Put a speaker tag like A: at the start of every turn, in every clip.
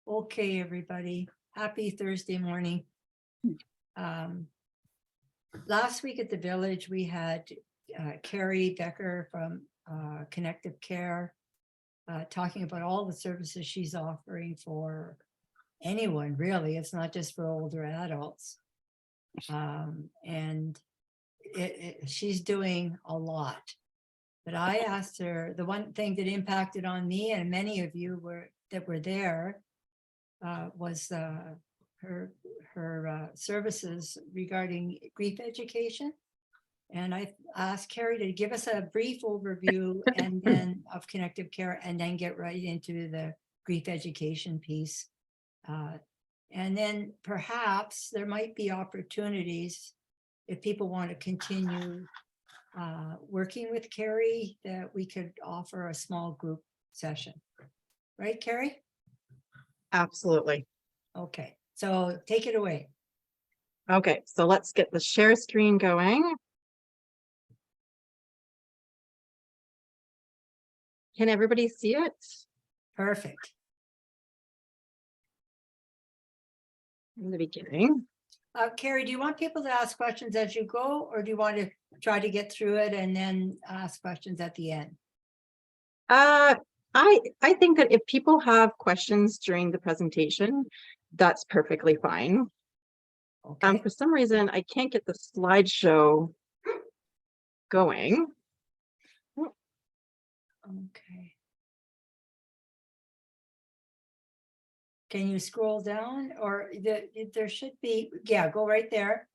A: Okay, everybody. Happy Thursday morning. Last week at the village, we had Carrie Becker from Connective Care talking about all the services she's offering for anyone, really. It's not just for older adults. And she's doing a lot. But I asked her, the one thing that impacted on me and many of you that were there was her services regarding grief education. And I asked Carrie to give us a brief overview and then of Connective Care, and then get right into the grief education piece. And then perhaps there might be opportunities if people want to continue working with Carrie, that we could offer a small group session. Right, Carrie?
B: Absolutely.
A: Okay, so take it away.
B: Okay, so let's get the share screen going. Can everybody see it?
A: Perfect.
B: In the beginning.
A: Carrie, do you want people to ask questions as you go, or do you want to try to get through it and then ask questions at the end?
B: I think that if people have questions during the presentation, that's perfectly fine.
A: Okay.
B: For some reason, I can't get the slideshow going.
A: Okay. Can you scroll down, or there should be, yeah, go right there.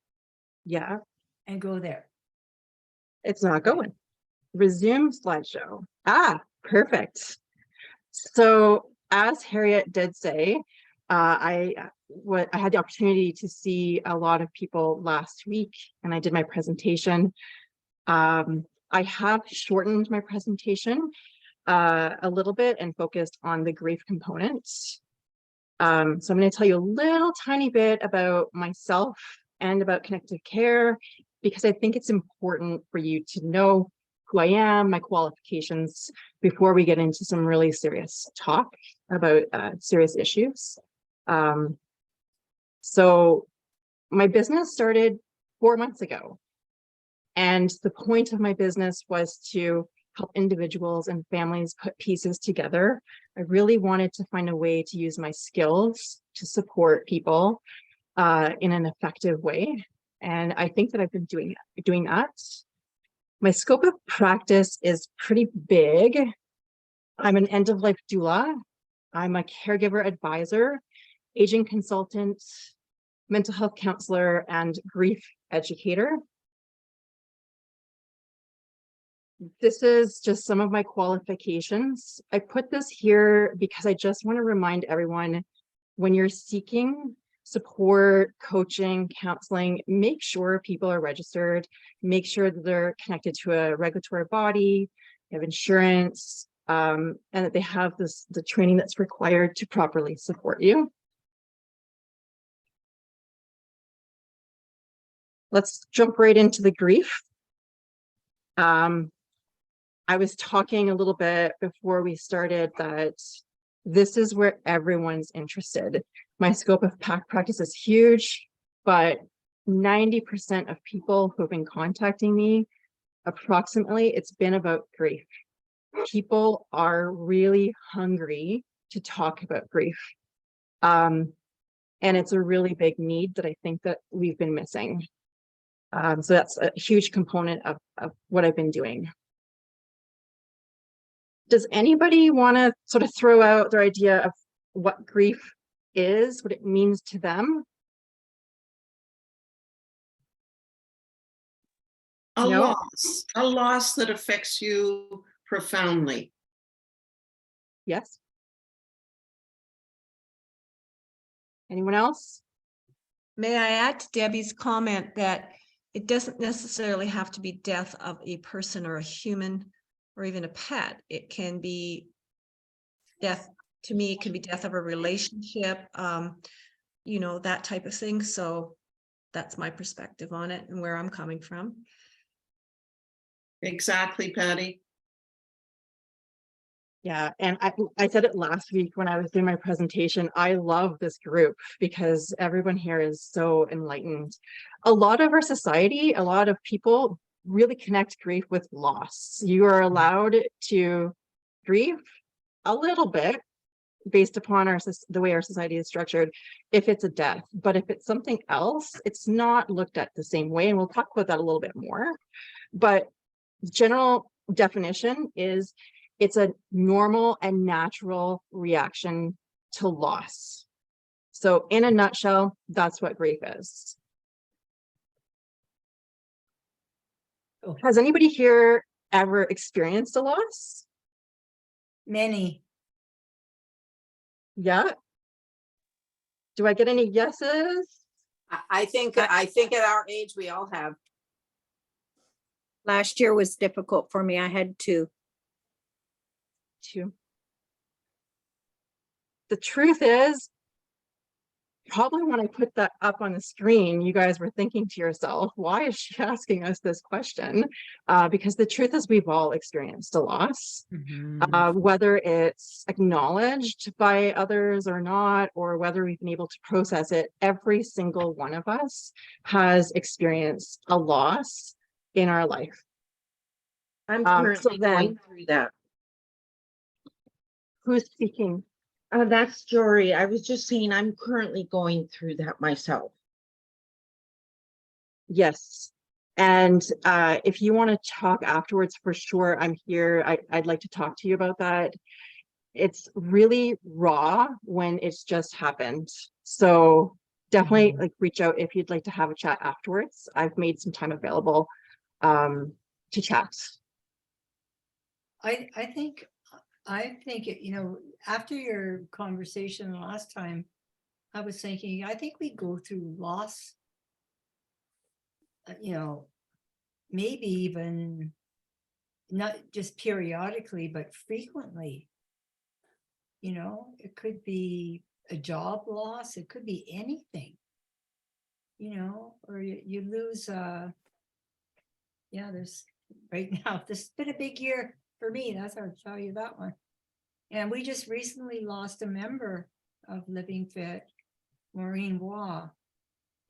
B: Yeah.
A: And go there.
B: It's not going. Resume slideshow. Ah, perfect. So as Harriet did say, I had the opportunity to see a lot of people last week, and I did my presentation. I have shortened my presentation a little bit and focused on the grief components. So I'm going to tell you a little tiny bit about myself and about Connective Care, because I think it's important for you to know who I am, my qualifications, before we get into some really serious talk about serious issues. So my business started 4 months ago. And the point of my business was to help individuals and families put pieces together. I really wanted to find a way to use my skills to support people in an effective way. And I think that I've been doing that. My scope of practice is pretty big. I'm an end-of-life doula. I'm a caregiver advisor, aging consultant, mental health counselor, and grief educator. This is just some of my qualifications. I put this here because I just want to remind everyone, when you're seeking support, coaching, counseling, make sure people are registered, make sure that they're connected to a regulatory body, they have insurance, and that they have the training that's required to properly support you. Let's jump right into the grief. I was talking a little bit before we started that this is where everyone's interested. My scope of practice is huge, but 90% of people who have been contacting me, approximately, it's been about grief. People are really hungry to talk about grief. And it's a really big need that I think that we've been missing. So that's a huge component of what I've been doing. Does anybody want to sort of throw out their idea of what grief is, what it means to them?
C: A loss that affects you profoundly.
B: Yes. Anyone else?
D: May I add to Debbie's comment that it doesn't necessarily have to be death of a person or a human or even a pet. It can be death, to me, it can be death of a relationship, you know, that type of thing. So that's my perspective on it and where I'm coming from.
C: Exactly, Patty.
B: Yeah, and I said it last week when I was doing my presentation. I love this group because everyone here is so enlightened. A lot of our society, a lot of people really connect grief with loss. You are allowed to grieve a little bit based upon the way our society is structured if it's a death, but if it's something else, it's not looked at the same way, and we'll talk about that a little bit more. But general definition is it's a normal and natural reaction to loss. So in a nutshell, that's what grief is.
A: Oh.
B: Has anybody here ever experienced a loss?
A: Many.
B: Yeah. Do I get any yeses?
E: I think at our age, we all have.
F: Last year was difficult for me. I had two.
B: Two. The truth is, probably when I put that up on the screen, you guys were thinking to yourself, why is she asking us this question? Because the truth is we've all experienced a loss, whether it's acknowledged by others or not, or whether we've been able to process it. Every single one of us has experienced a loss in our life.
E: I'm
B: So
E: currently
B: then-
E: going through that.
B: Who's speaking?
E: That's Jory. I was just saying I'm currently going through that myself.
B: Yes. And if you want to talk afterwards, for sure, I'm here. I'd like to talk to you about that. It's really raw when it's just happened. So definitely like reach out if you'd like to have a chat afterwards. I've made some time available to chat.
A: I think, you know, after your conversation last time, I was thinking, I think we go through loss, you know, maybe even not just periodically, but frequently. You know, it could be a job loss, it could be anything, you know, or you lose, yeah, there's right now, this has been a big year for me, that's how I'll tell you that one. And we just recently lost a member of Living Fit, Maureen Waugh.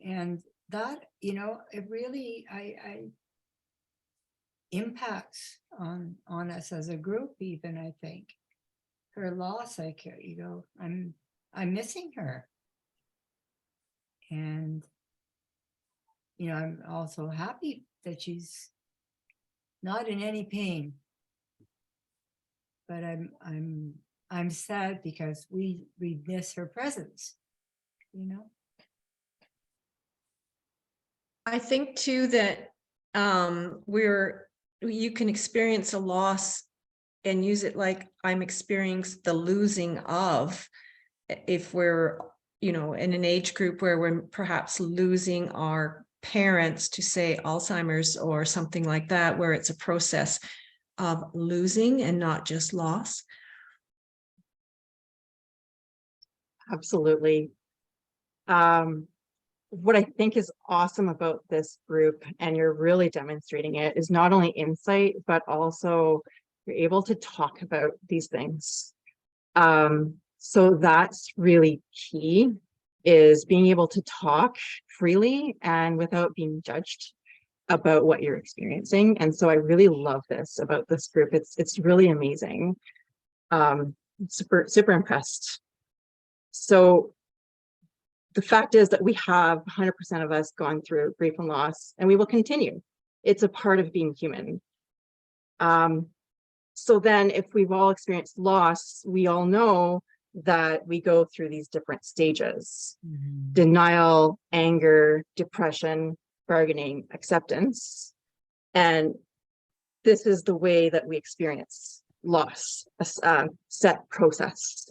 A: And that, you know, it really, I impacts on us as a group, even, I think. Her loss, you know, I'm missing her. And, you know, I'm also happy that she's not in any pain. But I'm sad because we miss her presence, you know.
D: I think too that you can experience a loss and use it like I'm experiencing the losing of, if we're, you know, in an age group where we're perhaps losing our parents to say Alzheimer's or something like that, where it's a process of losing and not just loss.
B: Absolutely. What I think is awesome about this group, and you're really demonstrating it, is not only insight, but also you're able to talk about these things. So that's really key, is being able to talk freely and without being judged about what you're experiencing. And so I really love this about this group. It's really amazing. Super impressed. So the fact is that we have 100% of us gone through grief and loss, and we will continue. It's a part of being human. So then if we've all experienced loss, we all know that we go through these different stages: denial, anger, depression, bargaining, acceptance. And this is the way that we experience loss, a set process.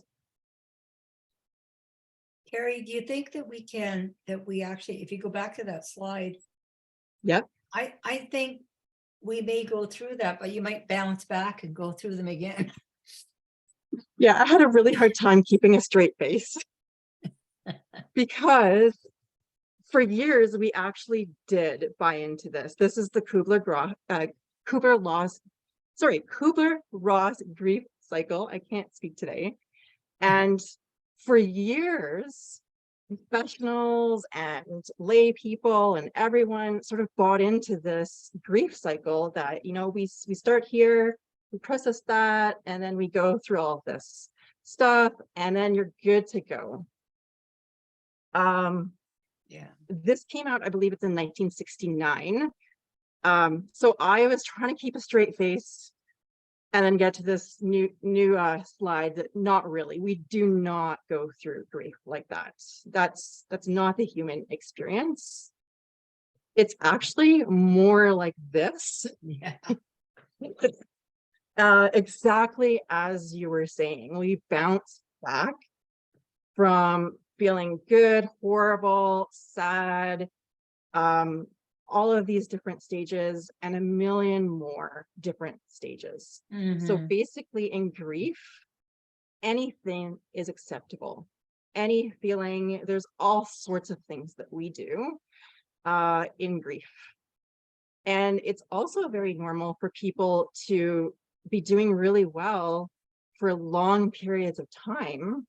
A: Carrie, do you think that we actually, if you go back to that slide?
B: Yep.
A: I think we may go through that, but you might bounce back and go through them again.
B: Yeah, I had a really hard time keeping a straight face because for years we actually did buy into this. This is the Kubler-Ross grief cycle. I can't speak today. And for years, professionals and lay people and everyone sort of bought into this grief cycle that, you know, we start here, we process that, and then we go through all of this stuff, and then you're good to go.
A: Yeah.
B: This came out, I believe it's in 1969. So I was trying to keep a straight face and then get to this new slide that not really, we do not go through grief like that. That's not the human experience. It's actually more like this.
A: Yeah.
B: Exactly as you were saying, we bounce back from feeling good, horrible, sad, all of these different stages and a million more different stages. So
A: Mhm.
B: basically in grief, anything is acceptable. Any feeling, there's all sorts of things that we do in grief. And it's also very normal for people to be doing really well for long periods of time,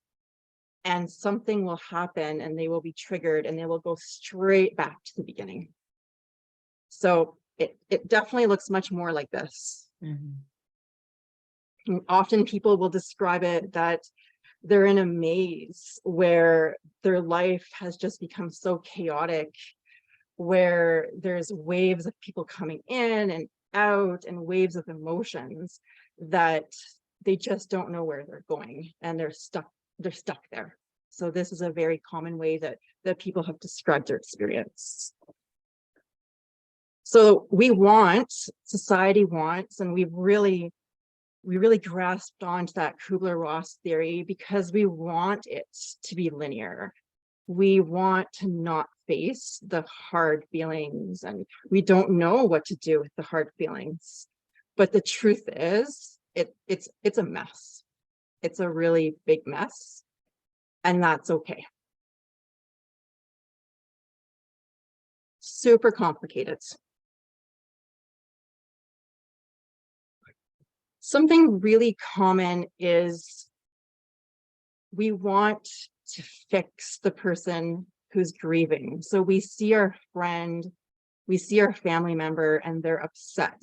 B: and something will happen and they will be triggered and they will go straight back to the beginning. So it definitely looks much more like this.
A: Mhm.
B: And often people will describe it that they're in a maze where their life has just become so chaotic, where there's waves of people coming in and out and waves of emotions that they just don't know where they're going, and they're stuck there. So this is a very common way that people have described their experience. So society wants, and we really grasped onto that Kubler-Ross theory because we want it to be linear. We want to not face the hard feelings, and we don't know what to do with the hard feelings. But the truth is, it's a mess. It's a really big mess, and that's okay. Super complicated. Something really common is we want to fix the person who's grieving. So we see our friend, we see our family member, and they're upset.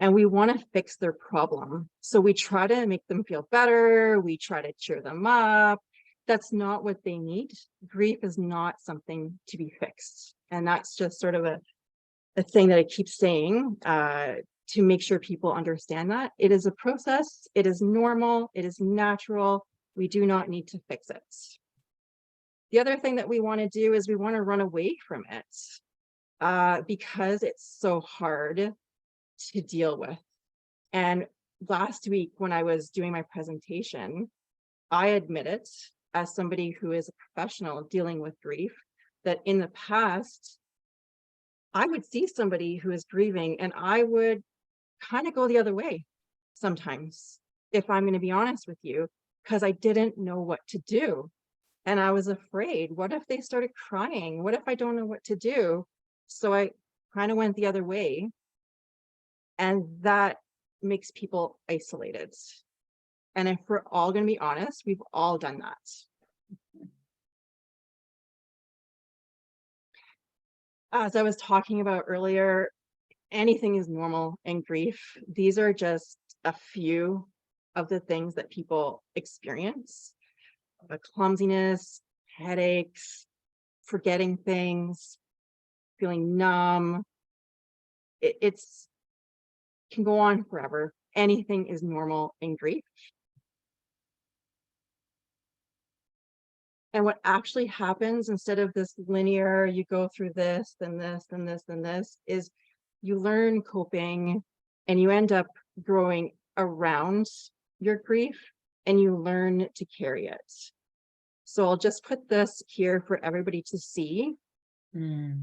B: And we want to fix their problem. So we try to make them feel better. We try to cheer them up. That's not what they need. Grief is not something to be fixed. And that's just sort of a thing that I keep saying to make sure people understand that. It is a process. It is normal. It is natural. We do not need to fix it. The other thing that we want to do is we want to run away from it because it's so hard to deal with. And last week when I was doing my presentation, I admitted, as somebody who is a professional dealing with grief, that in the past, I would see somebody who is grieving and I would kind of go the other way sometimes, if I'm going to be honest with you, because I didn't know what to do. And I was afraid, what if they started crying? What if I don't know what to do? So I kind of went the other way. And that makes people isolated. And if we're all going to be honest, we've all done that. As I was talking about earlier, anything is normal in grief. These are just a few of the things that people experience. The clumsiness, headaches, forgetting things, feeling numb. It's can go on forever. Anything is normal in grief. And what actually happens, instead of this linear, you go through this, then this, then this, then this, is you learn coping and you end up growing around your grief and you learn to carry it. So I'll just put this here for everybody to see.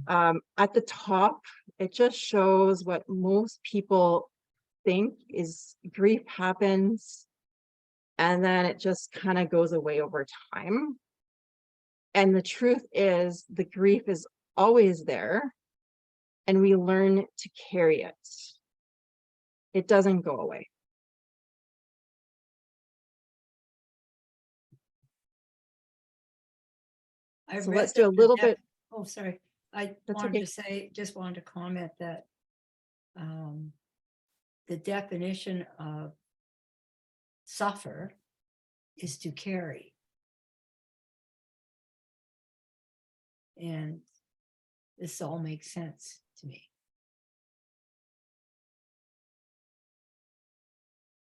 B: At the top, it just shows what most people think is grief happens and then it just kind of goes away over time. And the truth is, the grief is always there and we learn to carry it. It doesn't go away.
A: I
B: So
A: read
B: let's do a
A: that the
B: little
A: def-
B: bit.
A: Oh, sorry. I
B: That's
A: wanted
B: okay.
A: to say, just wanted to comment that um, the definition of suffer is to carry. And this all makes sense to me.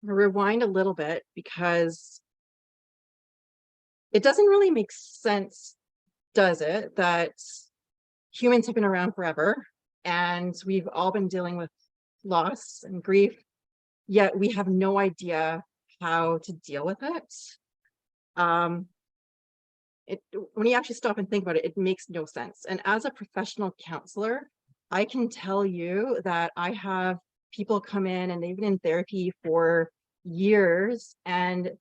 B: Rewind a little bit because it doesn't really make sense, does it, that humans have been around forever and we've all been dealing with loss and grief, yet we have no idea how to deal with it. When you actually stop and think about it, it makes no sense. And as a professional counselor, I can tell you that I have people come in and they've been in therapy for years, and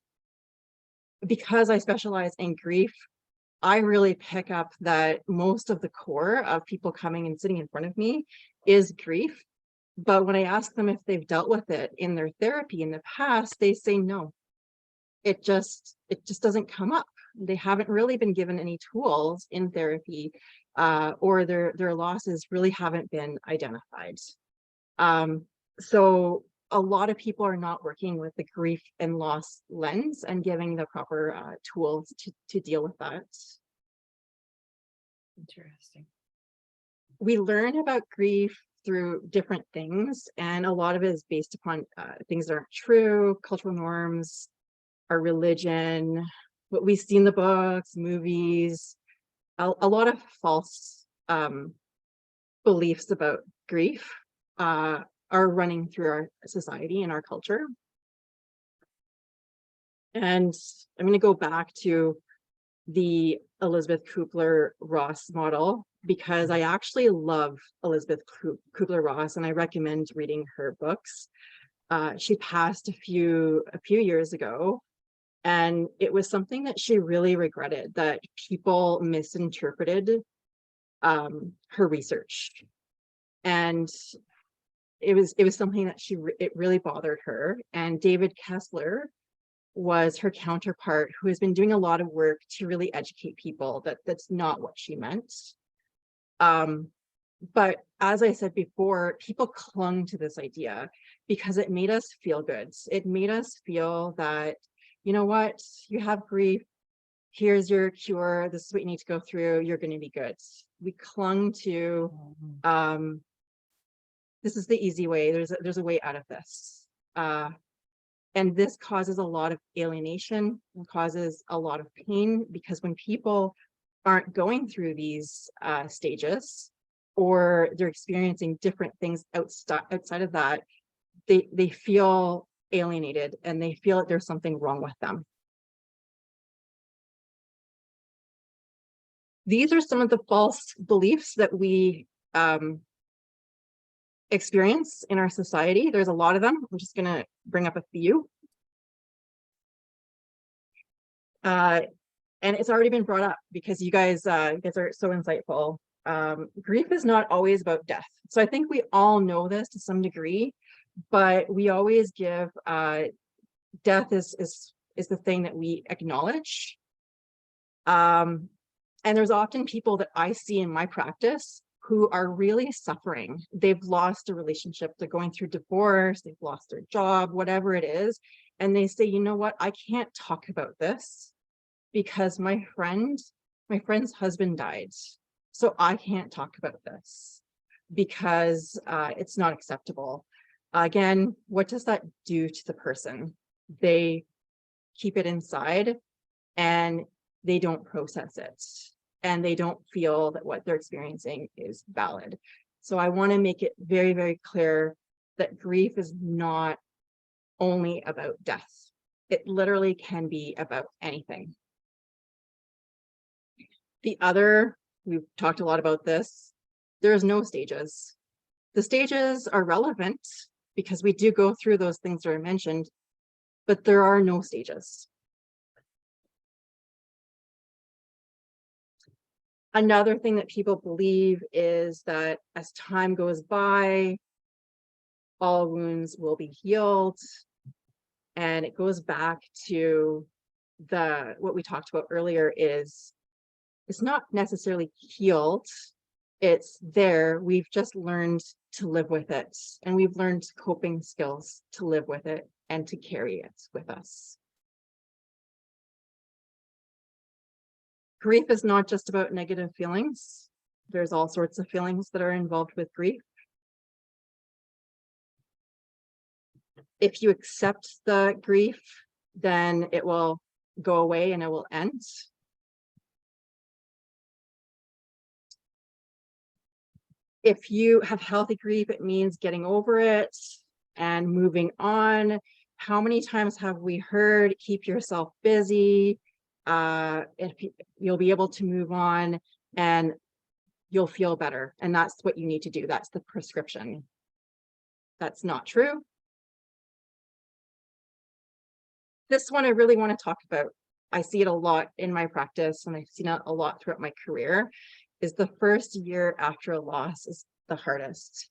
B: because I specialize in grief, I really pick up that most of the core of people coming and sitting in front of me is grief. But when I ask them if they've dealt with it in their therapy in the past, they say no. It just doesn't come up. They haven't really been given any tools in therapy, or their losses really haven't been identified. So a lot of people are not working with the grief and loss lens and giving the proper tools to deal with that.
A: Interesting.
B: We learn about grief through different things, and a lot of it is based upon things that aren't true, cultural norms, our religion, what we see in the books, movies, a lot of false beliefs about grief are running through our society and our culture. And I'm going to go back to the Elizabeth Kubler-Ross model because I actually love Elizabeth Kubler-Ross and I recommend reading her books. She passed a few years ago, and it was something that she really regretted, that people misinterpreted her research. And it was something that it really bothered her. And David Kessler was her counterpart, who has been doing a lot of work to really educate people that that's not what she meant. But as I said before, people clung to this idea because it made us feel good. It made us feel that, you know what, you have grief, here's your cure, this is what you need to go through, you're going to be good. We clung to, this is the easy way, there's a way out of this. And this causes a lot of alienation and causes a lot of pain, because when people aren't going through these stages, or they're experiencing different things outside of that, they feel alienated and they feel that there's something wrong with them. These are some of the false beliefs that we experience in our society. There's a lot of them. I'm just going to bring up a few. And it's already been brought up because you guys are so insightful. Grief is not always about death. So I think we all know this to some degree, but we always give death is the thing that we acknowledge. And there's often people that I see in my practice who are really suffering. They've lost a relationship, they're going through divorce, they've lost their job, whatever it is. And they say, you know what, I can't talk about this because my friend's husband died. So I can't talk about this because it's not acceptable. Again, what does that do to the person? They keep it inside and they don't process it, and they don't feel that what they're experiencing is valid. So I want to make it very, very clear that grief is not only about death. It literally can be about anything. The other, we've talked a lot about this, there's no stages. The stages are relevant because we do go through those things that are mentioned, but there are no stages. Another thing that people believe is that as time goes by, all wounds will be healed. And it goes back to what we talked about earlier, is it's not necessarily healed. It's there. We've just learned to live with it. And we've learned coping skills to live with it and to carry it with us. Grief is not just about negative feelings. There's all sorts of feelings that are involved with grief. If you accept the grief, then it will go away and it will end. If you have healthy grief, it means getting over it and moving on. How many times have we heard, keep yourself busy, you'll be able to move on and you'll feel better. And that's what you need to do. That's the prescription. That's not true. This one I really want to talk about. I see it a lot in my practice, and I've seen it a lot throughout my career, is the first year after a loss is the hardest.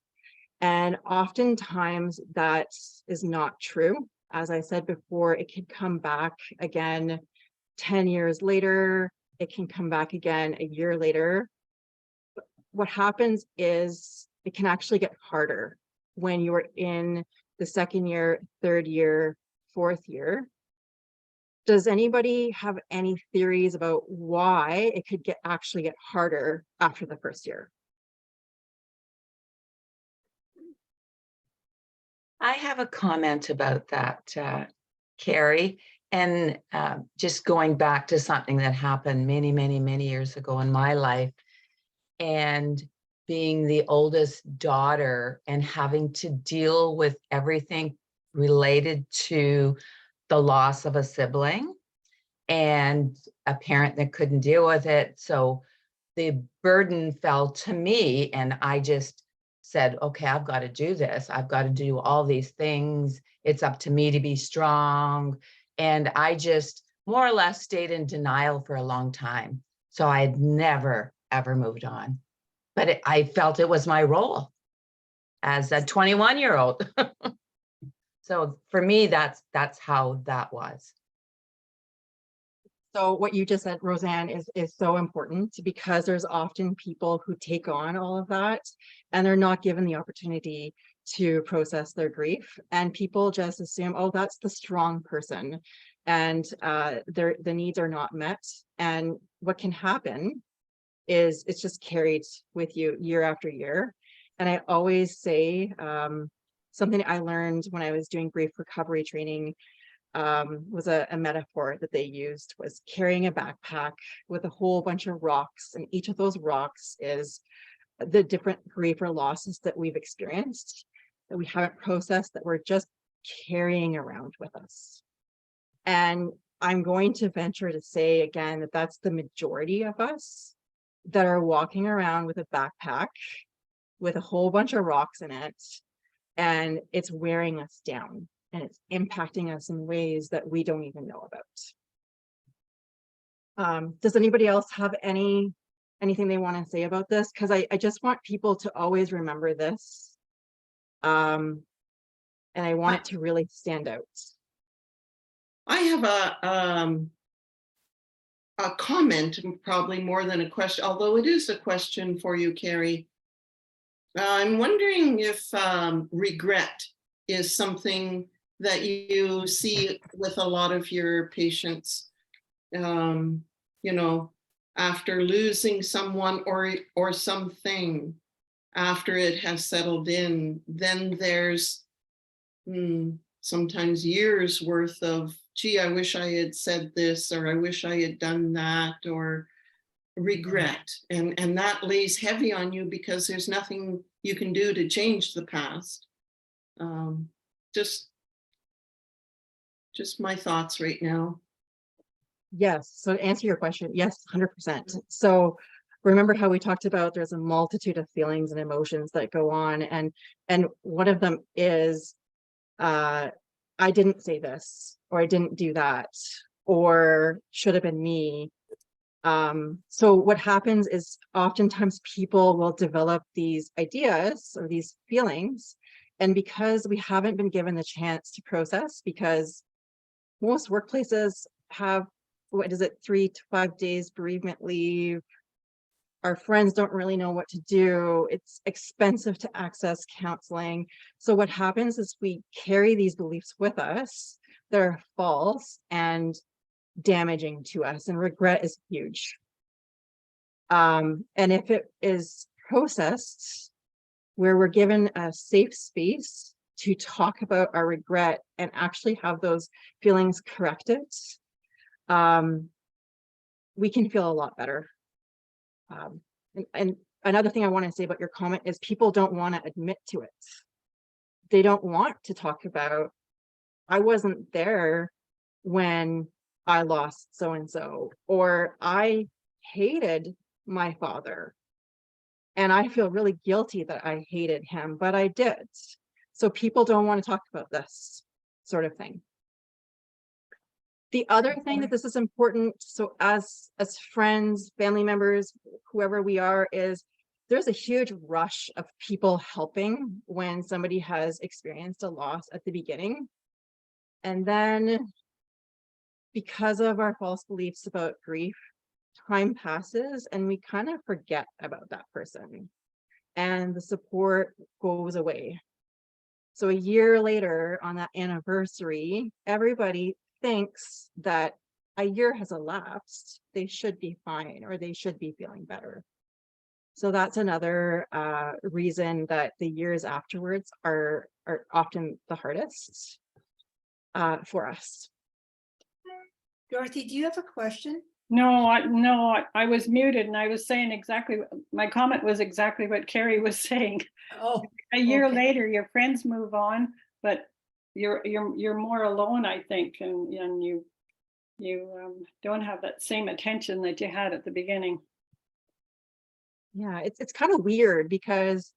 B: And oftentimes that is not true. As I said before, it can come back again 10 years later. It can come back again a year later. But what happens is it can actually get harder when you're in the second year, third year, fourth year. Does anybody have any theories about why it could actually get harder after the first year?
G: I have a comment about that, Carrie, and just going back to something that happened many, many, many years ago in my life, and being the oldest daughter and having to deal with everything related to the loss of a sibling and a parent that couldn't deal with it. So the burden fell to me, and I just said, okay, I've got to do this. I've got to do all these things. It's up to me to be strong. And I just more or less stayed in denial for a long time. So I had never, ever moved on. But I felt it was my role as a 21-year-old. So for me, that's how that was.
B: So what you just said, Roseanne, is so important, because there's often people who take on all of that and they're not given the opportunity to process their grief. And people just assume, oh, that's the strong person, and the needs are not met. And what can happen is it's just carried with you year after year. And I always say, something I learned when I was doing grief recovery training was a metaphor that they used, was carrying a backpack with a whole bunch of rocks. And each of those rocks is the different grief or losses that we've experienced, that we haven't processed, that we're just carrying around with us. And I'm going to venture to say again that that's the majority of us that are walking around with a backpack with a whole bunch of rocks in it, and it's wearing us down and it's impacting us in ways that we don't even know about. Does anybody else have anything they want to say about this? Because I just want people to always remember this. And I want it to really stand out.
C: I have a comment, probably more than a question, although it is a question for you, Carrie. I'm wondering if regret is something that you see with a lot of your patients, you know, after losing someone or something, after it has settled in, then there's sometimes years worth of, gee, I wish I had said this, or I wish I had done that, or regret. And that lays heavy on you because there's nothing you can do to change the past. Just my thoughts right now.
B: Yes. So to answer your question, yes, 100%. So remember how we talked about there's a multitude of feelings and emotions that go on. And one of them is, I didn't say this, or I didn't do that, or should have been me. So what happens is oftentimes people will develop these ideas or these feelings. And because we haven't been given the chance to process, because most workplaces have what is it, 3 to 5 days bereavement leave. Our friends don't really know what to do. It's expensive to access counseling. So what happens is we carry these beliefs with us that are false and damaging to us, and regret is huge. And if it is processed, where we're given a safe space to talk about our regret and actually have those feelings corrected, we can feel a lot better. And another thing I want to say about your comment is people don't want to admit to it. They don't want to talk about, I wasn't there when I lost so-and-so, or I hated my father and I feel really guilty that I hated him, but I did. So people don't want to talk about this sort of thing. The other thing that this is important, so as friends, family members, whoever we are, is there's a huge rush of people helping when somebody has experienced a loss at the beginning. And then because of our false beliefs about grief, time passes and we kind of forget about that person and the support goes away. So a year later on that anniversary, everybody thinks that a year has elapsed, they should be fine or they should be feeling better. So that's another reason that the years afterwards are often the hardest for us.
A: Dorothy, do you have a question?
H: No, I was muted and I was saying exactly, my comment was exactly what Carrie was saying.
A: Oh,
H: A year
A: okay.
H: later, your friends move on, but you're more alone, I think, and you don't have that same attention that you had at the beginning.
B: Yeah, it's kind of weird because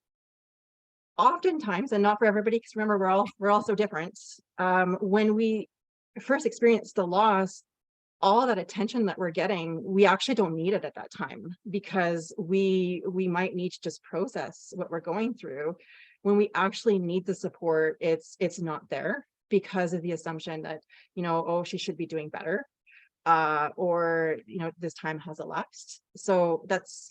B: oftentimes, and not for everybody, because remember we're all so different. When we first experience the loss, all that attention that we're getting, we actually don't need it at that time because we might need to just process what we're going through. When we actually need the support, it's not there because of the assumption that, you know, oh, she should be doing better, or, you know, this time has elapsed. So that's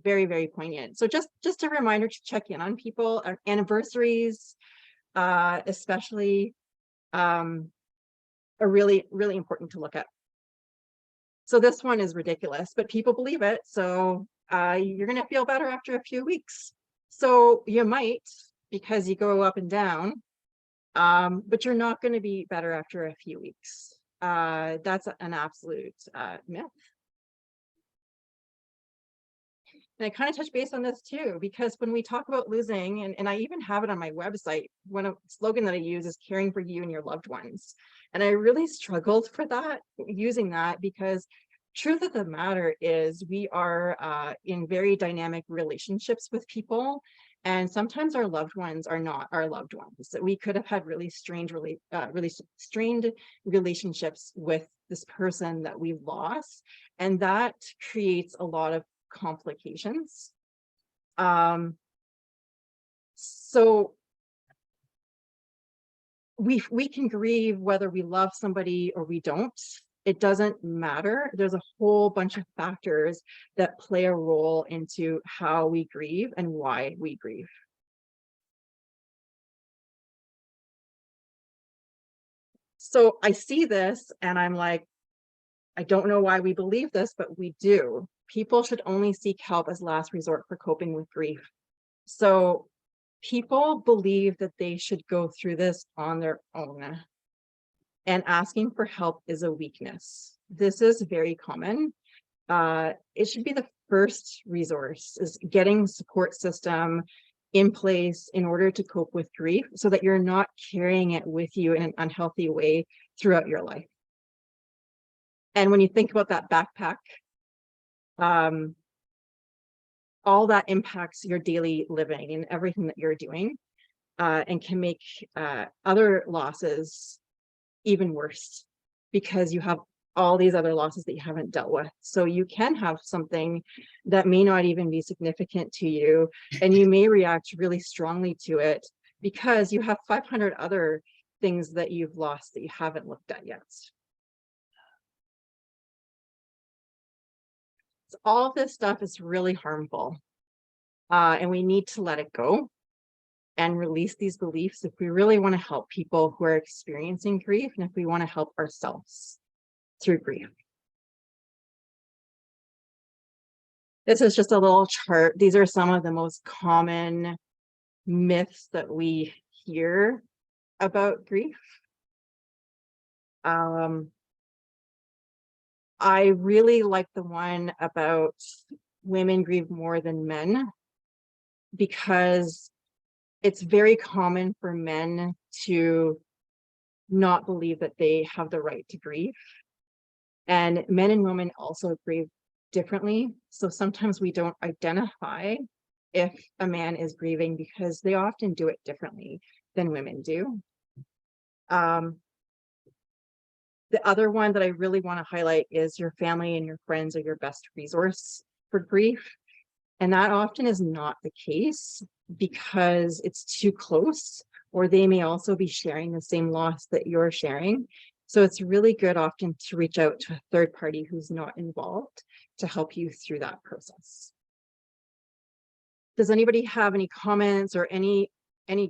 B: very, very poignant. So just a reminder to check in on people. Our anniversaries, especially, are really, really important to look at. So this one is ridiculous, but people believe it. So you're going to feel better after a few weeks. So you might, because you go up and down, but you're not going to be better after a few weeks. That's an absolute myth. And I kind of touch base on this too, because when we talk about losing, and I even have it on my website, one of the slogan that I use is caring for you and your loved ones. And I really struggled for that, using that, because truth of the matter is we are in very dynamic relationships with people. And sometimes our loved ones are not our loved ones. That we could have had really strained relationships with this person that we've lost. And that creates a lot of complications. So we can grieve whether we love somebody or we don't. It doesn't matter. There's a whole bunch of factors that play a role into how we grieve and why we grieve. So I see this and I'm like, I don't know why we believe this, but we do. People should only seek help as last resort for coping with grief. So people believe that they should go through this on their own, and asking for help is a weakness. This is very common. It should be the first resource, is getting support system in place in order to cope with grief so that you're not carrying it with you in an unhealthy way throughout your life. And when you think about that backpack, all that impacts your daily living and everything that you're doing, and can make other losses even worse because you have all these other losses that you haven't dealt with. So you can have something that may not even be significant to you, and you may react really strongly to it because you have 500 other things that you've lost that you haven't looked at yet. So all of this stuff is really harmful. And we need to let it go and release these beliefs if we really want to help people who are experiencing grief and if we want to help ourselves through grief. This is just a little chart. These are some of the most common myths that we hear about grief. I really like the one about women grieve more than men, because it's very common for men to not believe that they have the right to grieve. And men and women also grieve differently. So sometimes we don't identify if a man is grieving because they often do it differently than women do. The other one that I really want to highlight is your family and your friends are your best resource for grief. And that often is not the case because it's too close, or they may also be sharing the same loss that you're sharing. So it's really good often to reach out to a third party who's not involved to help you through that process. Does anybody have any comments or any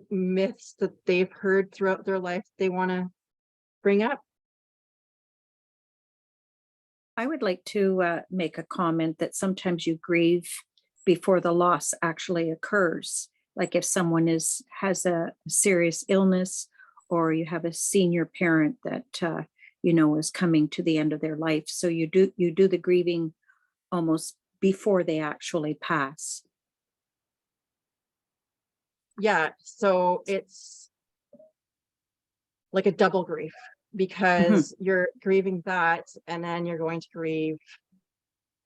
B: myths that they've heard throughout their life they want to bring up?
F: I would like to make a comment that sometimes you grieve before the loss actually occurs. Like if someone has a serious illness, or you have a senior parent that is coming to the end of their life. So you do the grieving almost before they actually pass.
B: Yeah, so it's like a double grief, because you're grieving that and then you're going to grieve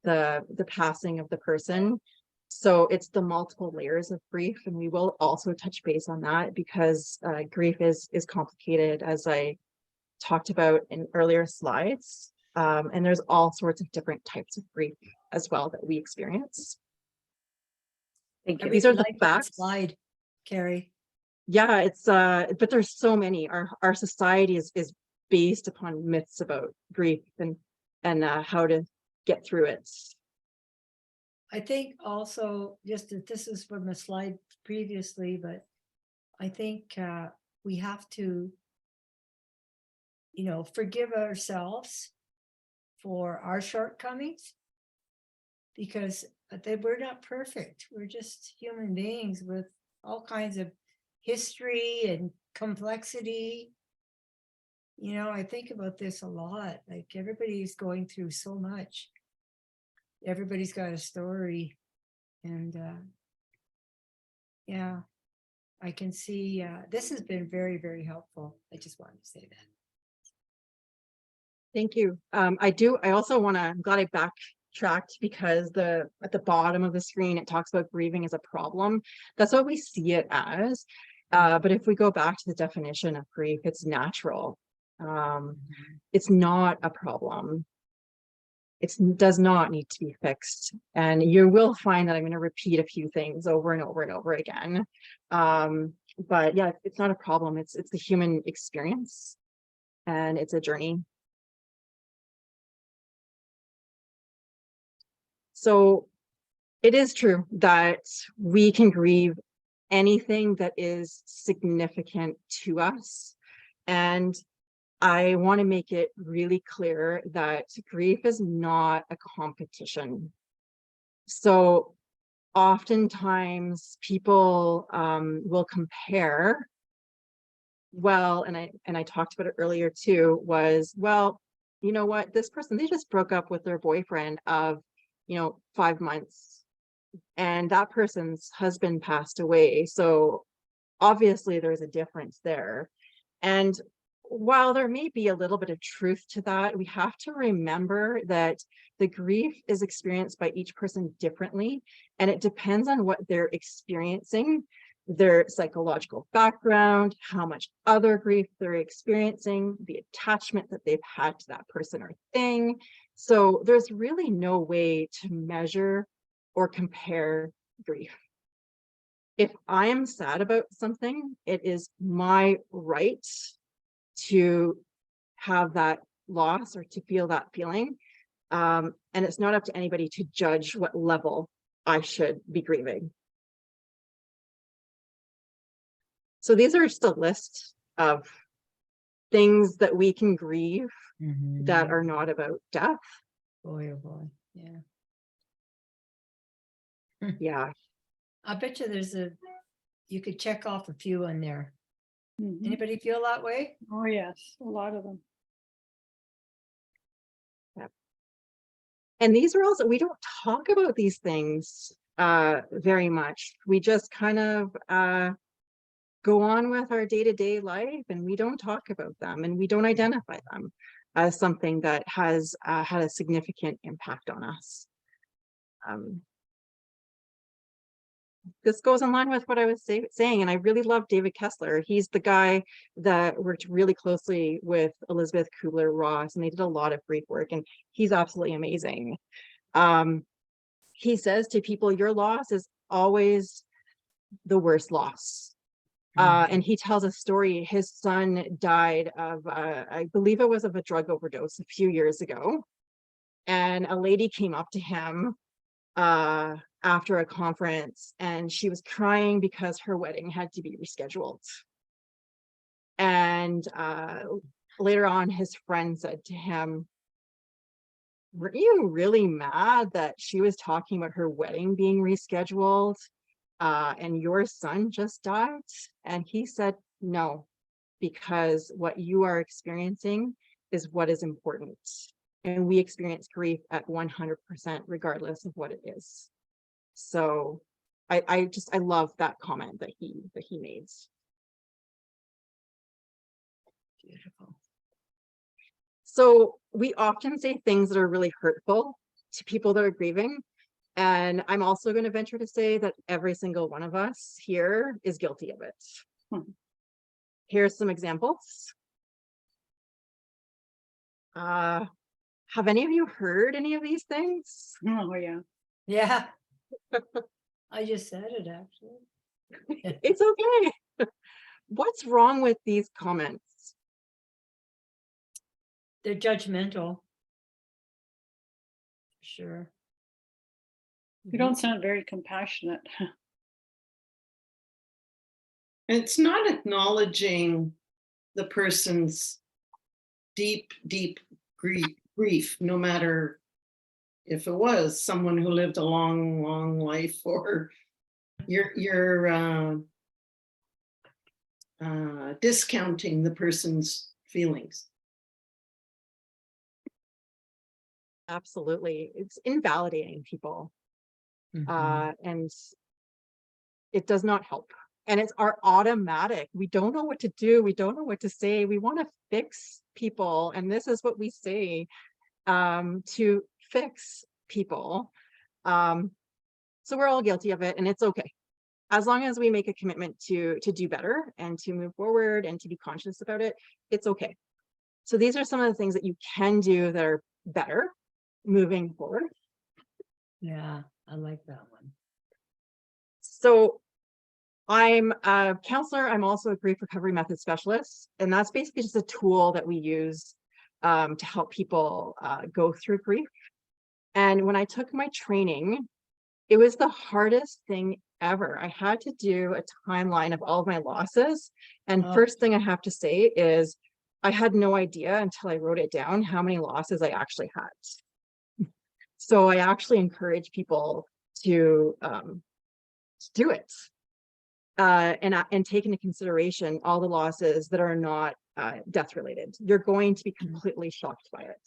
B: the passing of the person. So it's the multiple layers of grief, and we will also touch base on that because grief is complicated, as I talked about in earlier slides. And there's all sorts of different types of grief as well that we experience.
F: Thank you.
B: These are the
A: Like that
B: facts.
A: slide, Carrie.
B: Yeah, it's but there's so many. Our society is based upon myths about grief and how to get through it.
A: I think also, just that this is from a slide previously, but I think we have to, forgive ourselves for our shortcomings, because we're not perfect. We're just human beings with all kinds of history and complexity. I think about this a lot. Like, everybody's going through so much. Everybody's got a story, and yeah, I can see this has been very, very helpful. I just wanted to say that.
B: Thank you. I also want to, I'm glad I backtracked, because at the bottom of the screen, it talks about grieving as a problem. That's what we see it as. But if we go back to the definition of grief, it's natural. It's not a problem. It does not need to be fixed. And you will find that I'm going to repeat a few things over and over and over again. But yeah, it's not a problem. It's the human experience, and it's a journey. So it is true that we can grieve anything that is significant to us. And I want to make it really clear that grief is not a competition. So oftentimes people will compare. Well, and I talked about it earlier too, was, well, you know what, this person, they just broke up with their boyfriend of 5 months, and that person's husband passed away. So obviously there's a difference there. And while there may be a little bit of truth to that, we have to remember that the grief is experienced by each person differently, and it depends on what they're experiencing, their psychological background, how much other grief they're experiencing, the attachment that they've had to that person or thing. So there's really no way to measure or compare grief. If I am sad about something, it is my right to have that loss or to feel that feeling. And it's not up to anybody to judge what level I should be grieving. So these are just a list of things that we can grieve that are not about death.
A: Boy, oh boy, yeah.
B: Yeah.
A: I bet you you could check off a few on there.
H: Mhm.
A: Anybody feel that way?
H: Oh, yes, a lot of them.
B: And these are also, we don't talk about these things very much. We just kind of go on with our day-to-day life, and we don't talk about them, and we don't identify them as something that has had a significant impact on us. This goes in line with what I was saying, and I really love David Kessler. He's the guy that worked really closely with Elizabeth Kubler-Ross, and they did a lot of grief work, and he's absolutely amazing. He says to people, your loss is always the worst loss. And he tells a story. His son died of, I believe it was of a drug overdose a few years ago. And a lady came up to him after a conference, and she was crying because her wedding had to be rescheduled. And later on, his friend said to him, were you really mad that she was talking about her wedding being rescheduled and your son just died? And he said, no, because what you are experiencing is what is important. And we experience grief at 100% regardless of what it is. So I love that comment that he made.
A: Beautiful.
B: So we often say things that are really hurtful to people that are grieving. And I'm also going to venture to say that every single one of us here is guilty of it. Here's some examples. Have any of you heard any of these things?
H: Oh, yeah.
A: Yeah. I just said it actually.
B: It's okay. What's wrong with these comments?
A: They're judgmental. Sure.
H: You don't sound very compassionate.
C: It's not acknowledging the person's deep, deep grief, no matter if it was someone who lived a long, long life, or you're discounting the person's feelings.
B: Absolutely. It's invalidating people.
A: Mhm.
B: And it does not help. And it's our automatic. We don't know what to do. We don't know what to say. We want to fix people. And this is what we say to fix people. So we're all guilty of it, and it's okay. As long as we make a commitment to do better and to move forward and to be conscious about it, it's okay. So these are some of the things that you can do that are better moving forward.
A: Yeah, I like that one.
B: So I'm a counselor. I'm also a grief recovery method specialist. And that's basically just a tool that we use to help people go through grief. And when I took my training, it was the hardest thing ever. I had to do a timeline of all of my losses. And first thing I have to say is I had no idea until I wrote it down how many losses I actually had. So I actually encourage people to do it and take into consideration all the losses that are not death related. You're going to be completely shocked by it.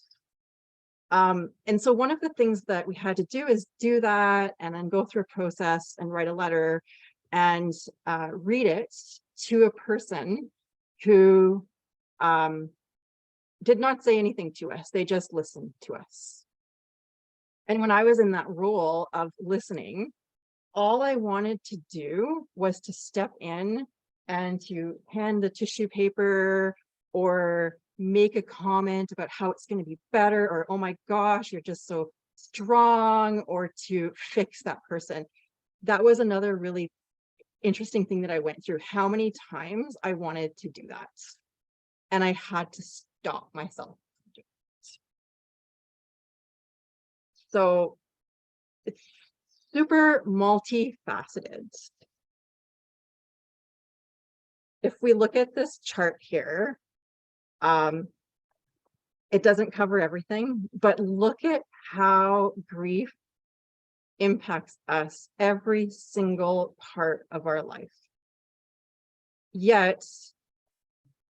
B: And so one of the things that we had to do is do that and then go through a process and write a letter and read it to a person who did not say anything to us. They just listened to us. And when I was in that role of listening, all I wanted to do was to step in and to hand the tissue paper or make a comment about how it's going to be better, or, oh my gosh, you're just so strong, or to fix that person. That was another really interesting thing that I went through, how many times I wanted to do that. And I had to stop myself. So it's super multifaceted. If we look at this chart here, it doesn't cover everything, but look at how grief impacts us every single part of our life. Yet,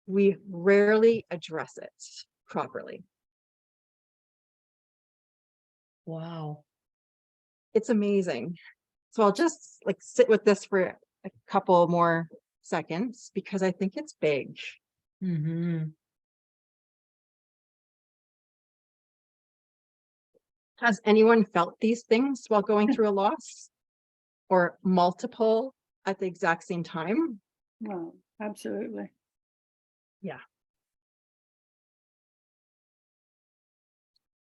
B: we rarely address it properly.
A: Wow.
B: It's amazing. So I'll just like sit with this for a couple more seconds because I think it's big.
A: Mm-hmm.
B: Has anyone felt these things while going through a loss or multiple at the exact same time?
H: No, absolutely.
B: Yeah.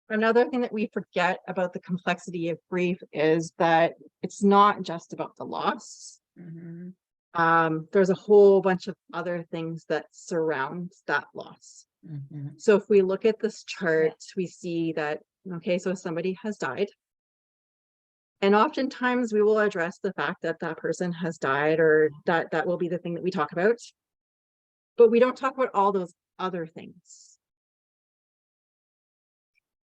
B: Another thing that we forget about the complexity of grief is that it's not just about the loss.
A: Mm-hmm.
B: There's a whole bunch of other things that surround that loss.
A: Mm-hmm.
B: So if we look at this chart, we see that, okay, so somebody has died. And oftentimes we will address the fact that that person has died, or that will be the thing that we talk about. But we don't talk about all those other things.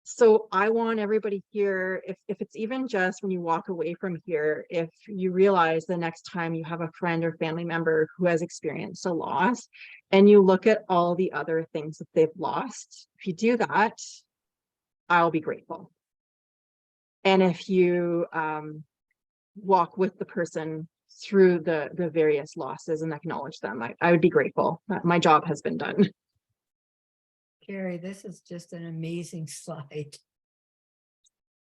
B: So I want everybody here, if it's even just when you walk away from here, if you realize the next time you have a friend or family member who has experienced a loss and you look at all the other things that they've lost, if you do that, I'll be grateful. And if you walk with the person through the various losses and acknowledge them, I would be grateful. My job has been done.
A: Carrie, this is just an amazing slide.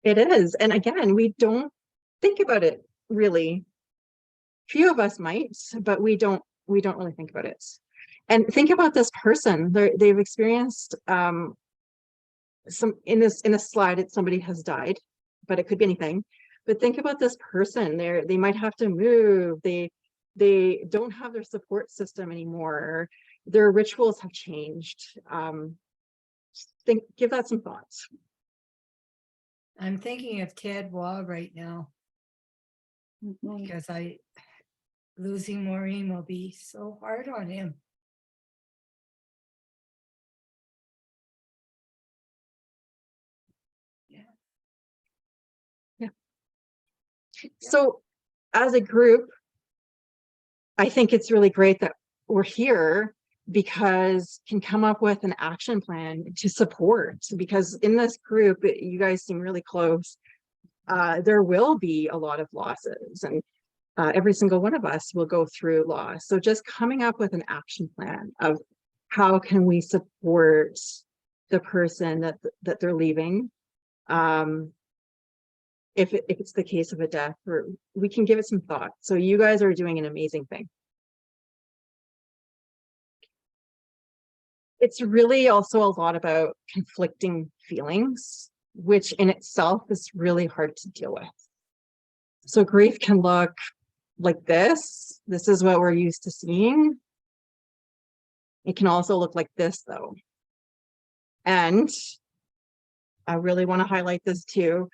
B: It is. And again, we don't think about it really. Few of us might, but we don't really think about it. And think about this person. They've experienced some in a slide, somebody has died, but it could be anything. But think about this person. They might have to move. They don't have their support system anymore. Their rituals have changed. Give that some thoughts.
A: I'm thinking of Ted Waugh right now
H: Mhm.
A: because losing Maureen will be so hard on him.
B: So as a group, I think it's really great that we're here because can come up with an action plan to support, because in this group, you guys seem really close. There will be a lot of losses, and every single one of us will go through loss. So just coming up with an action plan of how can we support the person that they're leaving. If it's the case of a death, or we can give it some thought. So you guys are doing an amazing thing. It's really also a lot about conflicting feelings, which in itself is really hard to deal with. So grief can look like this. This is what we're used to seeing. It can also look like this, though. And I really want to highlight this too,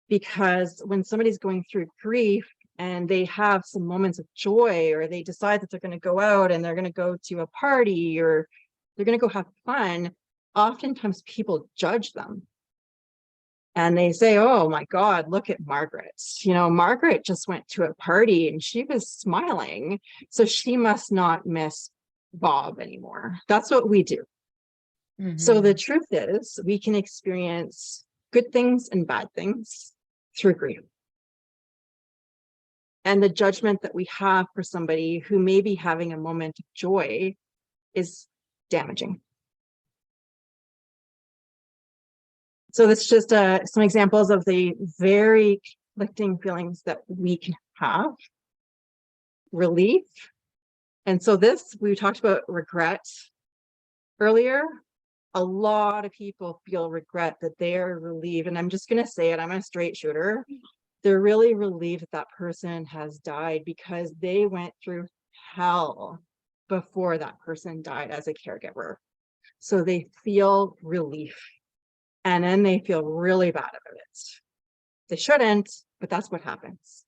B: because when somebody's going through grief and they have some moments of joy, or they decide that they're going to go out and they're going to go to a party, or they're going to go have fun, oftentimes people judge them. And they say, oh my God, look at Margaret. You know, Margaret just went to a party and she was smiling, so she must not miss Bob anymore. That's what we do. So the truth is, we can experience good things and bad things through grief. And the judgment that we have for somebody who may be having a moment of joy is damaging. So that's just some examples of the very conflicting feelings that we can have. Relief. And so this, we talked about regret earlier. A lot of people feel regret, that they are relieved. And I'm just going to say it, I'm a straight shooter. They're really relieved that that person has died because they went through hell before that person died as a caregiver. So they feel relief. And then they feel really bad about it. They shouldn't, but that's what happens.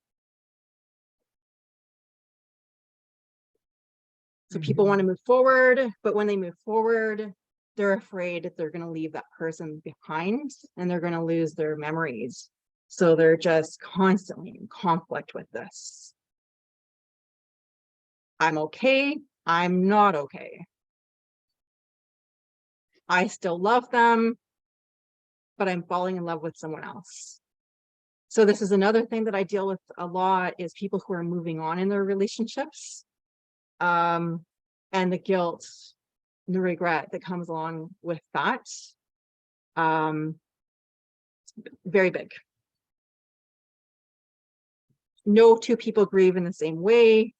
B: So people want to move forward, but when they move forward, they're afraid that they're going to leave that person behind and they're going to lose their memories. So they're just constantly in conflict with this. I'm okay. I'm not okay. I still love them, but I'm falling in love with someone else. So this is another thing that I deal with a lot, is people who are moving on in their relationships. And the guilt, the regret that comes along with that. Very big. No two people grieve in the same way.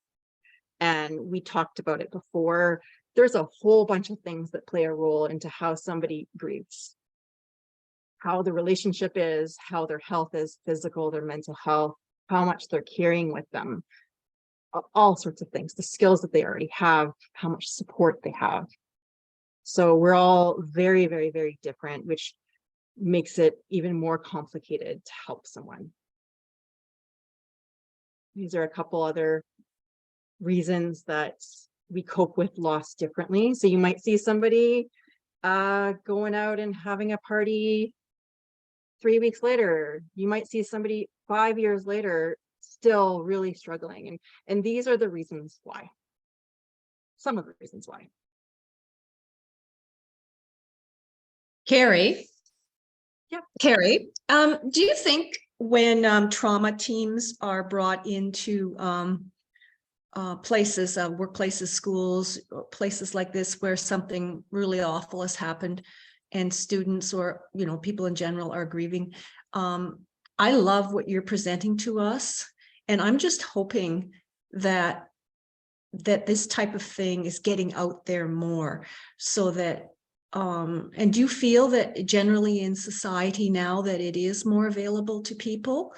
B: And we talked about it before. There's a whole bunch of things that play a role into how somebody grieves. How the relationship is, how their health is, physical, their mental health, how much they're carrying with them. All sorts of things, the skills that they already have, how much support they have. So we're all very, very, very different, which makes it even more complicated to help someone. These are a couple other reasons that we cope with loss differently. So you might see somebody going out and having a party 3 weeks later. You might see somebody 5 years later still really struggling. And these are the reasons why. Some of the reasons why.
D: Carrie?
B: Yeah.
D: Carrie, do you think when trauma teams are brought into places, workplaces, schools, places like this where something really awful has happened and students or, people in general are grieving, I love what you're presenting to us. And I'm just hoping that this type of thing is getting out there more so that, and do you feel that generally in society now that it is more available to people?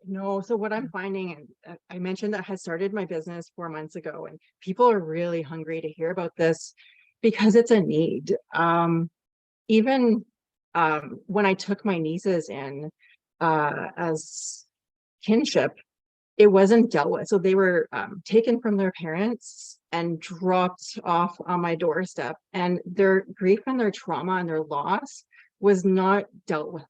B: No, so what I'm finding, and I mentioned that I had started my business 4 months ago, and people are really hungry to hear about this because it's a need. Even when I took my nieces in as kinship, it wasn't dealt with. So they were taken from their parents and dropped off on my doorstep, and their grief and their trauma and their loss was not dealt with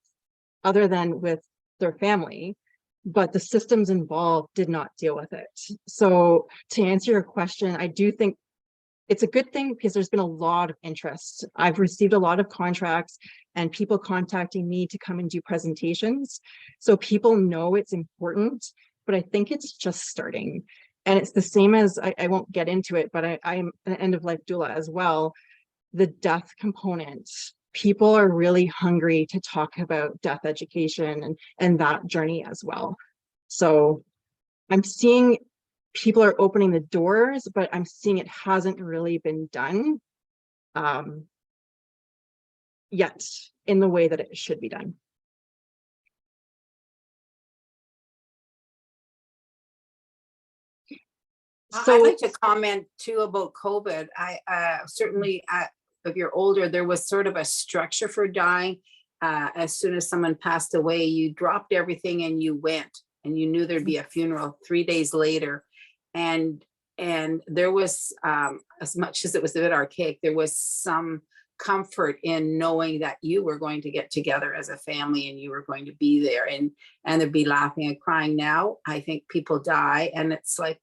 B: other than with their family, but the systems involved did not deal with it. So to answer your question, I do think it's a good thing because there's been a lot of interest. I've received a lot of contracts and people contacting me to come and do presentations. So people know it's important, but I think it's just starting. And it's the same as, I won't get into it, but I'm an end-of-life doula as well. The death component, people are really hungry to talk about death education and that journey as well. So I'm seeing people are opening the doors, but I'm seeing it hasn't really been done yet in the way that it should be done.
I: I'd
B: So
I: like to comment too about COVID. Certainly if you're older, there was sort of a structure for dying. As soon as someone passed away, you dropped everything and you went, and you knew there'd be a funeral 3 days later. And there was, as much as it was a bit archaic, there was some comfort in knowing that you were going to get together as a family and you were going to be there, and there'd be laughing and crying. Now, I think people die and it's like,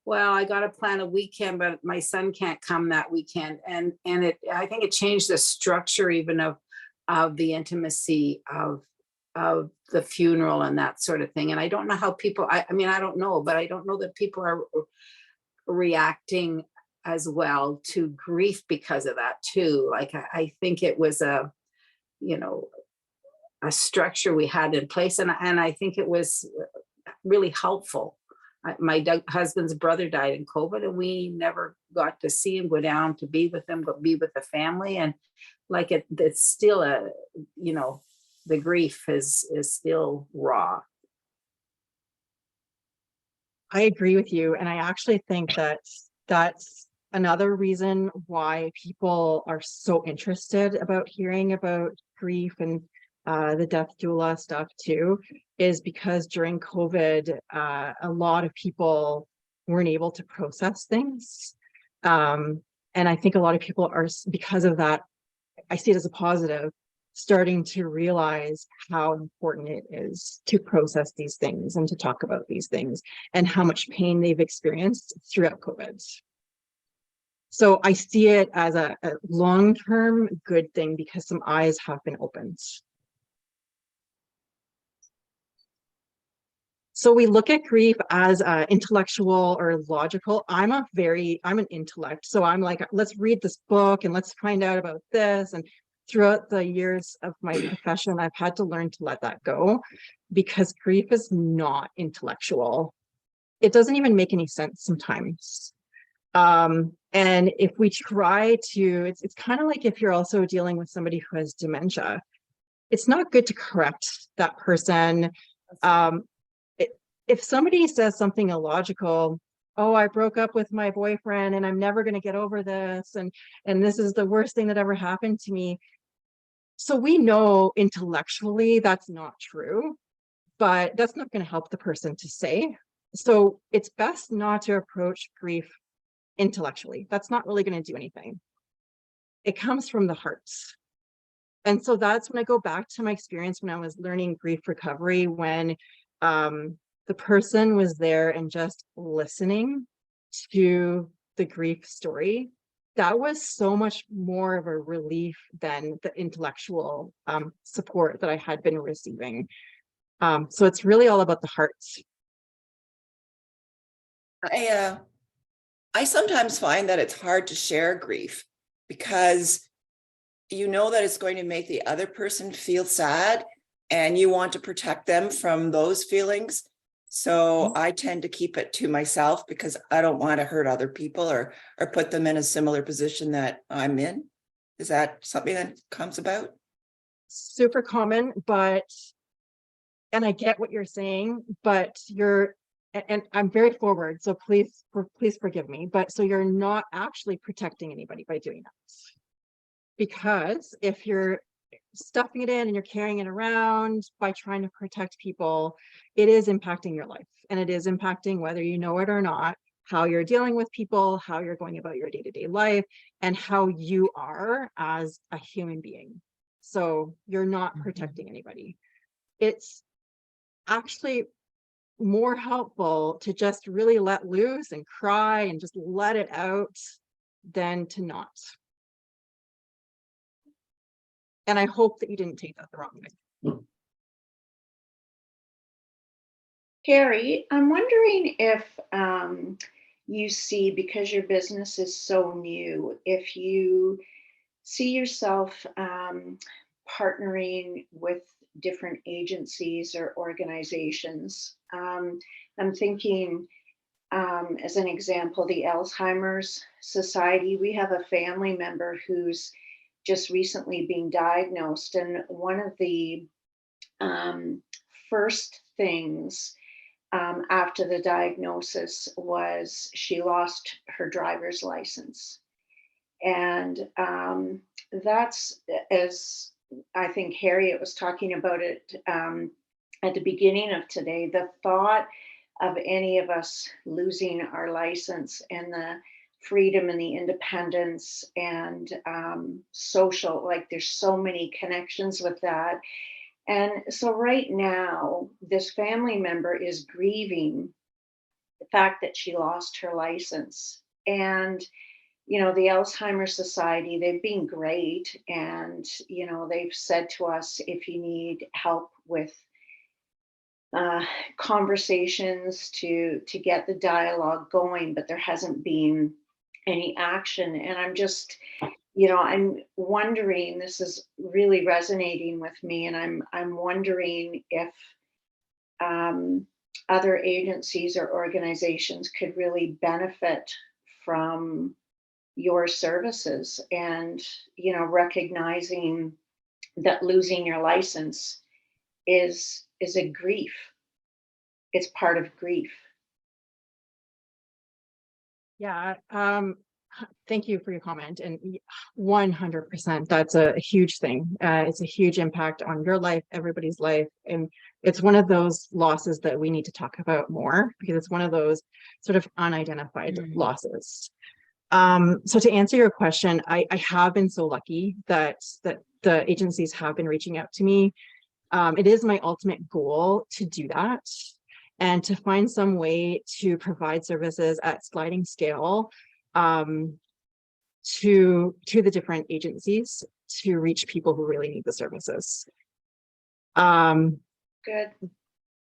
I: well, I got to plan a weekend, but my son can't come that weekend. And I think it changed the structure even of the intimacy of the funeral and that sort of thing. And I don't know how people, I mean, I don't know, but I don't know that people are reacting as well to grief because of that too. Like, I think it was a structure we had in place. And I think it was really helpful. My husband's brother died in COVID, and we never got to see him, go down to be with him, but be with the family. And like it's still the grief is still raw.
B: I agree with you. And I actually think that that's another reason why people are so interested about hearing about grief and the death doula stuff too, is because during COVID, a lot of people weren't able to process things. And I think a lot of people are, because of that, I see it as a positive, starting to realize how important it is to process these things and to talk about these things and how much pain they've experienced throughout COVID. So I see it as a long-term good thing because some eyes have been opened. So we look at grief as intellectual or logical. I'm an intellect. So I'm like, let's read this book and let's find out about this. And throughout the years of my profession, I've had to learn to let that go because grief is not intellectual. It doesn't even make any sense sometimes. And if we try to, it's kind of like if you're also dealing with somebody who has dementia, it's not good to correct that person. If somebody says something illogical, oh, I broke up with my boyfriend and I'm never going to get over this, and this is the worst thing that ever happened to me. So we know intellectually that's not true, but that's not going to help the person to say. So it's best not to approach grief intellectually. That's not really going to do anything. It comes from the heart. And so that's when I go back to my experience when I was learning grief recovery, when the person was there and just listening to the grief story. That was so much more of a relief than the intellectual support that I had been receiving. So it's really all about the heart.
J: I sometimes find that it's hard to share grief because you know that it's going to make the other person feel sad and you want to protect them from those feelings. So I tend to keep it to myself because I don't want to hurt other people or put them in a similar position that I'm in. Is that something that comes about?
B: Super common, and I get what you're saying, but and I'm very forward, so please forgive me, but so you're not actually protecting anybody by doing that. Because if you're stuffing it in and you're carrying it around by trying to protect people, it is impacting your life, and it is impacting, whether you know it or not, how you're dealing with people, how you're going about your day-to-day life, and how you are as a human being. So you're not protecting anybody. It's actually more helpful to just really let loose and cry and just let it out than to not. And I hope that you didn't take that the wrong way.
K: Carrie, I'm wondering if you see, because your business is so new, if you see yourself partnering with different agencies or organizations. I'm thinking, as an example, the Alzheimer's Society. We have a family member who's just recently being diagnosed, and one of the first things after the diagnosis was she lost her driver's license. And that's, as I think Harriet was talking about it at the beginning of today, the thought of any of us losing our license and the freedom and the independence and social, like there's so many connections with that. And so right now, this family member is grieving the fact that she lost her license. And, you know, the Alzheimer's Society, they've been great. And, you know, they've said to us, if you need help with conversations to get the dialogue going, but there hasn't been any action. And I'm just, you know, I'm wondering, this is really resonating with me, and I'm wondering if other agencies or organizations could really benefit from your services, and, you know, recognizing that losing your license is a grief. It's part of grief.
B: Yeah, Thank you for your comment, and 100%, that's a huge thing. It's a huge impact on your life, everybody's life, and it's one of those losses that we need to talk about more because it's one of those sort of unidentified losses. So to answer your question, I have been so lucky that the agencies have been reaching out to me. It is my ultimate goal to do that and to find some way to provide services at sliding scale to the different agencies to reach people who really need the services.
K: Good.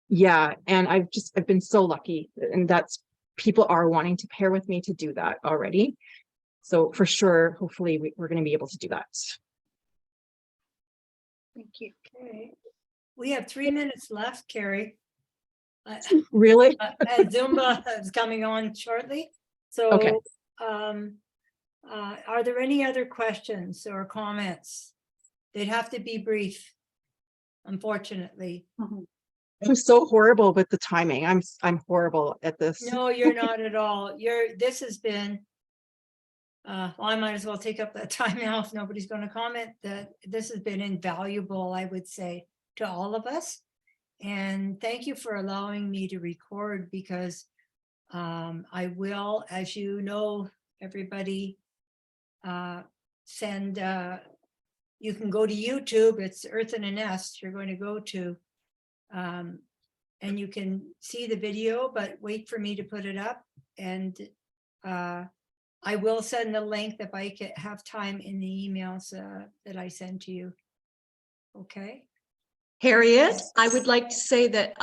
B: Yeah, and I've been so lucky, and that's people are wanting to pair with me to do that already. So for sure, hopefully we're going to be able to do that.
K: Thank you.
A: Okay. We have 3 minutes left, Carrie.
B: Really?
A: And Zumba is coming on shortly. So,
B: Okay.
A: Are there any other questions or comments? They'd have to be brief, unfortunately.
B: I'm so horrible with the timing. I'm horrible at this.
A: No, you're not at all. This has been, well, I might as well take up that time now if nobody's going to comment. That this has been invaluable, I would say, to all of us. And thank you for allowing me to record, because I will, as you know, everybody, send, you can go to YouTube, it's Earth in a Nest, you're going to go to, and you can see the video, but wait for me to put it up. And I will send the link if I can have time in the emails that I send to you. Okay.
D: Harriet, I would like to say that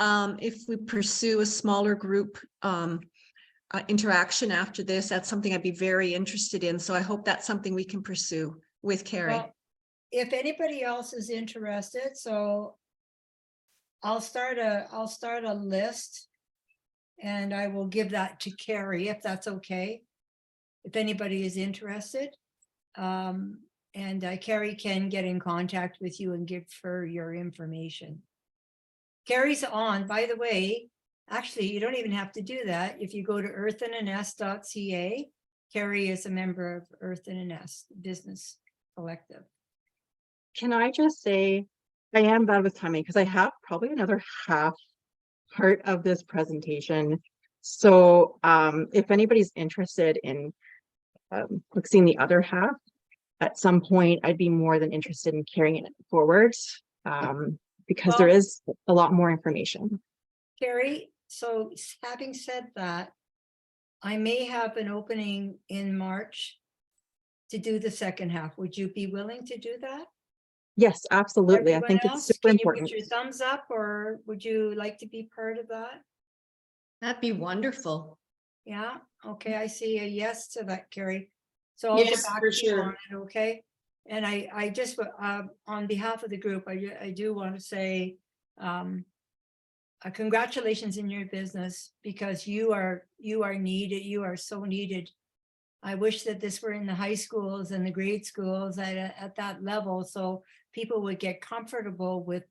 D: if we pursue a smaller group interaction after this, that's something I'd be very interested in. So I hope that's something we can pursue with Carrie.
A: Well, if anybody else is interested, so I'll start a list and I will give that to Carrie if that's okay. If anybody is interested. And Carrie can get in contact with you and give her your information. Carrie's on, by the way, actually, you don't even have to do that. If you go to earthinanest.ca, Carrie is a member of Earth in a Nest Business Collective.
B: Can I just say, I am bad with timing because I have probably another half part of this presentation. So if anybody's interested in seeing the other half, at some point, I'd be more than interested in carrying it forward because there is a lot more information.
A: Carrie, so having said that, I may have an opening in March to do the second half. Would you be willing to do that?
B: Yes, absolutely. I
A: Everyone
B: think
A: else,
B: it's super
A: can you
B: important.
A: put your thumbs up, or would you like to be part of that?
D: That'd be wonderful.
A: Yeah, okay, I see a yes to that, Carrie. So I'll get
C: Yes,
A: back
C: for
A: to you
C: sure.
A: on it, okay? And I just, on behalf of the group, I do want to say, congratulations in your business, because you are needed. You are so needed. I wish that this were in the high schools and the grade schools at that level, so people would get comfortable with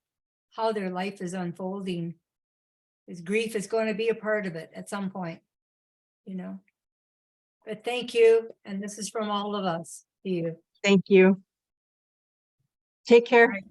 A: how their life is unfolding. Because grief is going to be a part of it at some point, you know. But thank you, and this is from all of us to you.
B: Thank you. Take care.
A: All right.